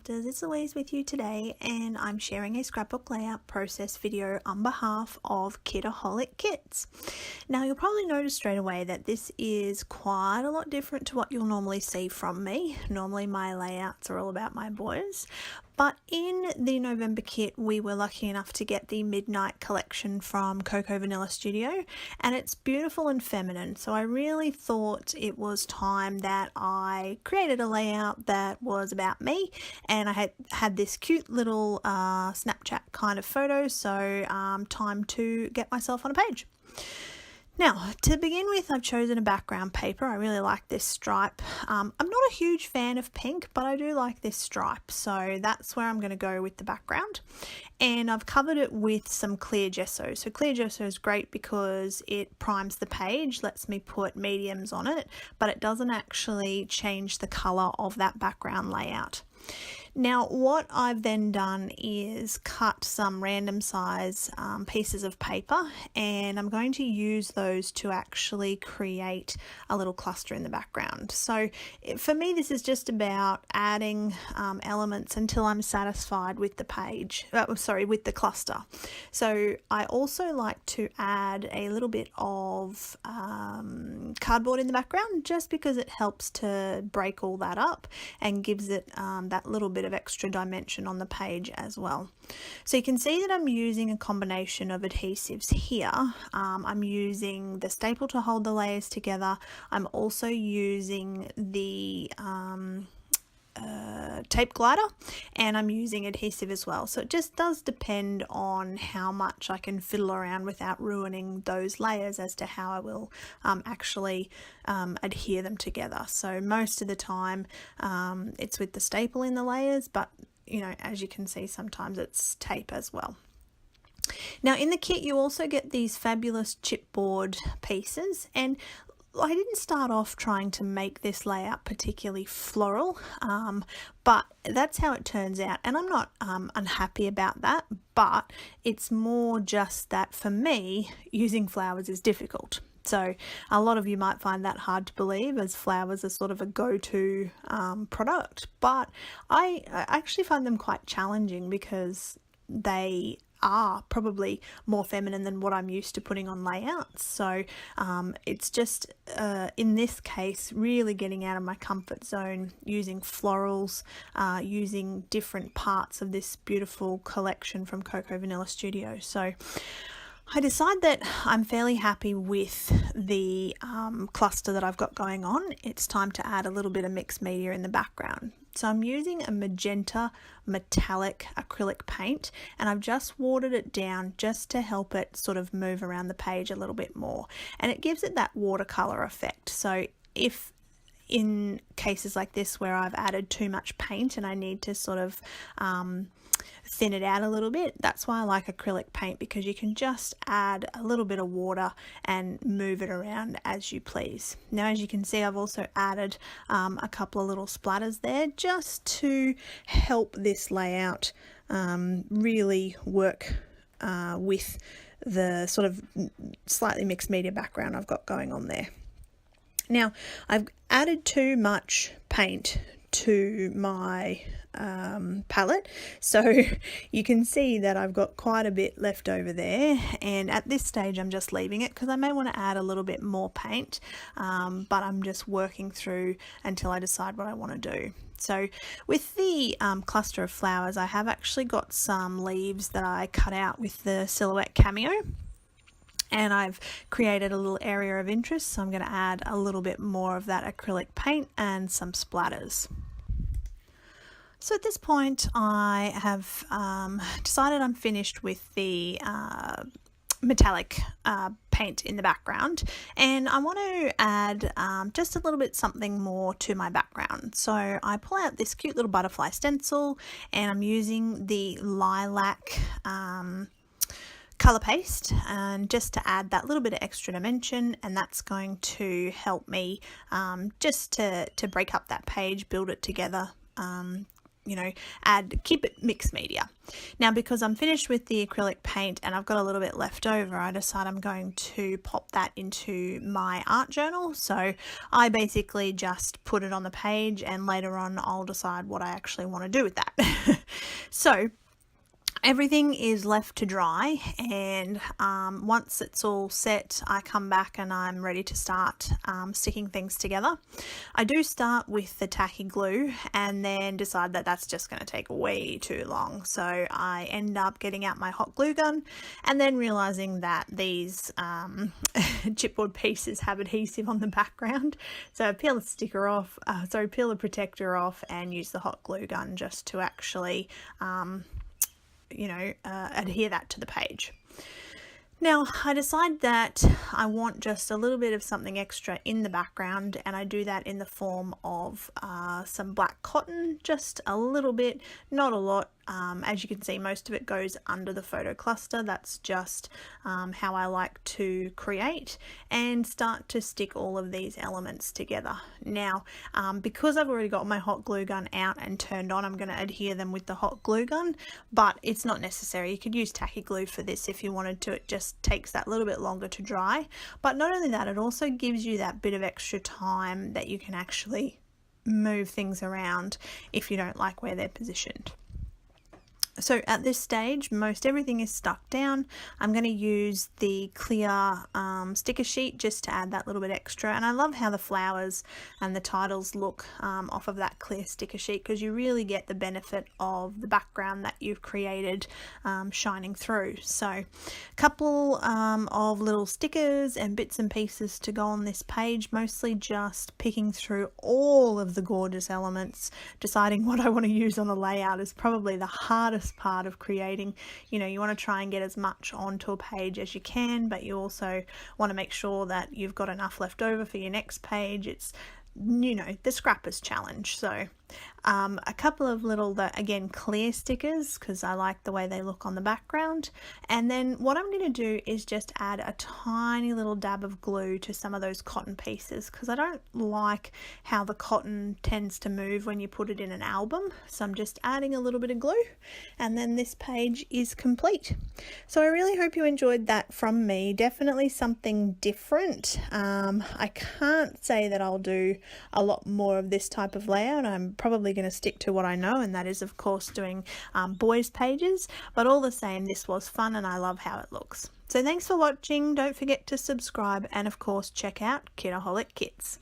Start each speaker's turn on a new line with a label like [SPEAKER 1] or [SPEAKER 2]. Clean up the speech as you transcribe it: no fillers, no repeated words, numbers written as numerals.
[SPEAKER 1] Crafters, it's Louise with you today, and I'm sharing a scrapbook layout process video on behalf of Kitaholic Kits. Now you'll probably notice straight away that this is quite a lot different to what you'll normally see from me. Normally my layouts are all about my boys, but in the November kit we were lucky enough to get the Midnight collection from Coco Vanilla Studio, and it's beautiful and feminine, so I really thought it was time that I created a layout that was about me, and I had this cute little Snapchat kind of photo, so time to get myself on a page. Now, to begin with, I've chosen a background paper. I really like this stripe. I'm not a huge fan of pink, but I do like this stripe, so that's where I'm going to go with the background. And I've covered it with some clear gesso. So clear gesso is great because it primes the page, lets me put mediums on it, but it doesn't actually change the colour of that background layout. Now what I've then done is cut some random size pieces of paper, and I'm going to use those to actually create a little cluster in the background. So for me this is just about adding elements until I'm satisfied with the page, with the cluster. So I also like to add a little bit of cardboard in the background just because it helps to break all that up and gives it that little bit of extra dimension on the page as well. So you can see that I'm using a combination of adhesives here. I'm using the staple to hold the layers together. I'm also using the tape glider, and I'm using adhesive as well. So it just does depend on how much I can fiddle around without ruining those layers as to how I will actually adhere them together. So most of the time it's with the staple in the layers, but you know, as you can see, sometimes it's tape as well. Now in the kit you also get these fabulous chipboard pieces, and I didn't start off trying to make this layout particularly floral, but that's how it turns out, and I'm not unhappy about that, but it's more just that for me using flowers is difficult. So a lot of you might find that hard to believe, as flowers are sort of a go-to product, but I actually find them quite challenging because they are probably more feminine than what I'm used to putting on layouts. So it's just in this case really getting out of my comfort zone, using florals, using different parts of this beautiful collection from Coco Vanilla Studio. So I decide that I'm fairly happy with the cluster that I've got going on. It's time to add a little bit of mixed media in the background. So I'm using a magenta metallic acrylic paint, and I've just watered it down just to help it sort of move around the page a little bit more, and it gives it that watercolor effect. So if in cases like this where I've added too much paint and I need to sort of thin it out a little bit, that's why I like acrylic paint, because you can just add a little bit of water and move it around as you please. Now as you can see, I've also added a couple of little splatters there just to help this layout really work with the sort of slightly mixed media background I've got going on there. Now I've added too much paint to my palette, so you can see that I've got quite a bit left over there, and at this stage I'm just leaving it because I may want to add a little bit more paint, but I'm just working through until I decide what I want to do. So with the cluster of flowers, I have actually got some leaves that I cut out with the Silhouette Cameo, and I've created a little area of interest, so I'm going to add a little bit more of that acrylic paint and some splatters. So at this point I have decided I'm finished with the metallic paint in the background, and I want to add just a little bit something more to my background. So I pull out this cute little butterfly stencil, and I'm using the lilac color paste, and just to add that little bit of extra dimension, and that's going to help me just to break up that page, build it together keep it mixed media. Now, because I'm finished with the acrylic paint and I've got a little bit left over, I decide I'm going to pop that into my art journal. So I basically just put it on the page, and later on I'll decide what I actually want to do with that. So everything is left to dry, and once it's all set, I come back and I'm ready to start sticking things together. I do start with the tacky glue and then decide that that's just going to take way too long, so I end up getting out my hot glue gun and then realizing that these chipboard pieces have adhesive on the background, so I peel the protector off and use the hot glue gun just to actually adhere that to the page. Now, I decide that I want just a little bit of something extra in the background, and I do that in the form of some black cotton, just a little bit, not a lot. As you can see, most of it goes under the photo cluster. That's just how I like to create and start to stick all of these elements together. Now, because I've already got my hot glue gun out and turned on, I'm going to adhere them with the hot glue gun, but it's not necessary. You could use tacky glue for this if you wanted to. It just takes that little bit longer to dry. But not only that, it also gives you that bit of extra time that you can actually move things around if you don't like where they're positioned. So at this stage, most everything is stuck down. I'm going to use the clear sticker sheet just to add that little bit extra. And I love how the flowers and the titles look off of that clear sticker sheet, because you really get the benefit of the background that you've created shining through. So a couple of little stickers and bits and pieces to go on this page, mostly just picking through all of the gorgeous elements. Deciding what I want to use on the layout is probably the hardest part of creating. You want to try and get as much onto a page as you can, but you also want to make sure that you've got enough left over for your next page. It's the scrappers challenge. So a couple of little, again, clear stickers, because I like the way they look on the background. And then what I'm going to do is just add a tiny little dab of glue to some of those cotton pieces, because I don't like how the cotton tends to move when you put it in an album. So I'm just adding a little bit of glue, and then this page is complete. So I really hope you enjoyed that from me. Definitely something different. I can't say that I'll do a lot more of this type of layout. I'm probably going to stick to what I know, and that is, of course, doing boys' pages. But all the same, this was fun and I love how it looks. So thanks for watching. Don't forget to subscribe, and of course check out Kitaholic Kits.